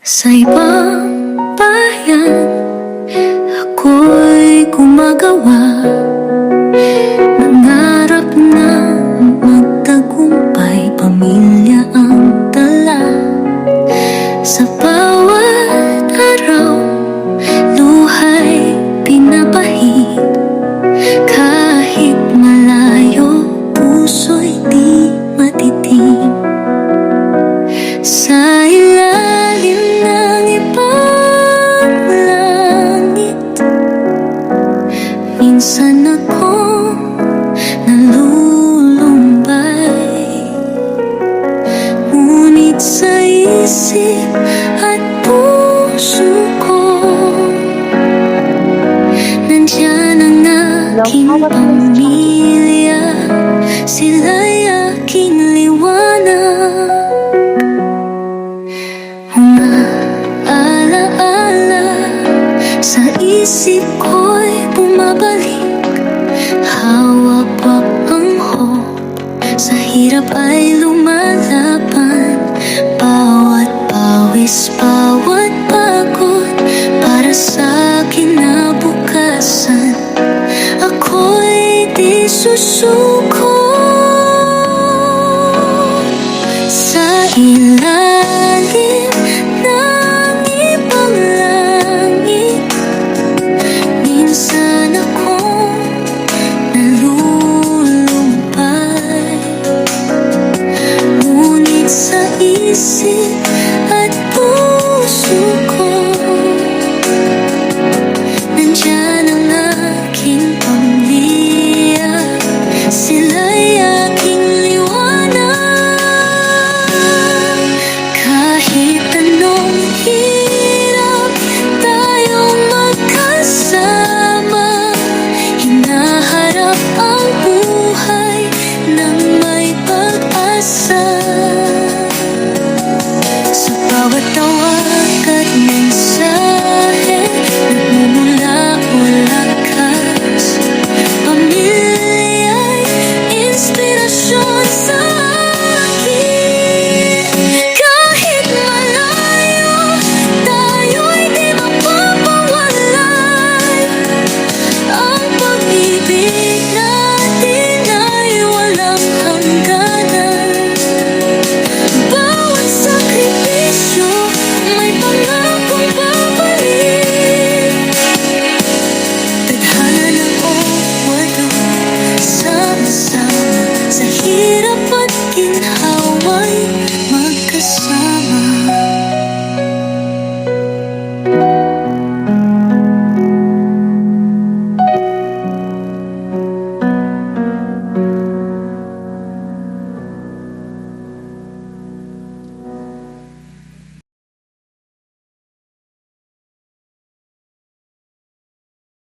Sa ibang bayan, ako'y gumagawa, nangarap na magtagumpay, pamilya ang dala. Sa bawat araw, luha'y pinapahid, kahit malayo, puso'y di matitim. Sa ilalim ng ibang langit, minsan akong nalulumbay, ngunit sa isip at puso ko, nandyan ang aking pamilya, sila'y aking liwanag. Mga alaala sa isip ko'y bumabalik, hawak pa ang hope, sa hirap ay lumalaban. Bawat pawis, bawat pagod, para sa kinabukasan, ako'y di susuko. Sa ilalim